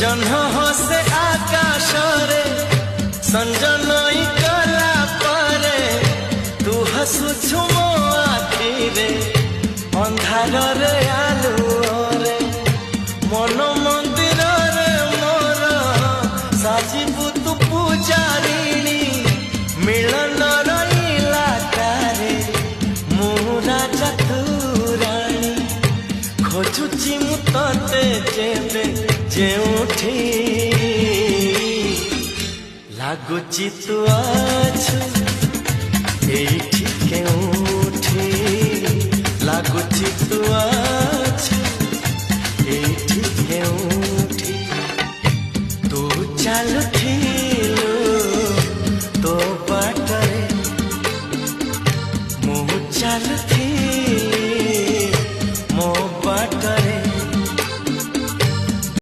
जह्न हसे आकाश रे संजनई कला परे तू हसुछु मो आखि रे अंधार रे आलुओ रे मन मंदिर रे मोर साजिबु तू पूजारिणी मिलन रईला तारे मु राजा तू रानी खोजुची मु तते जेबे जेउठी लागुची तू आछु एठी केउठी लागुची तू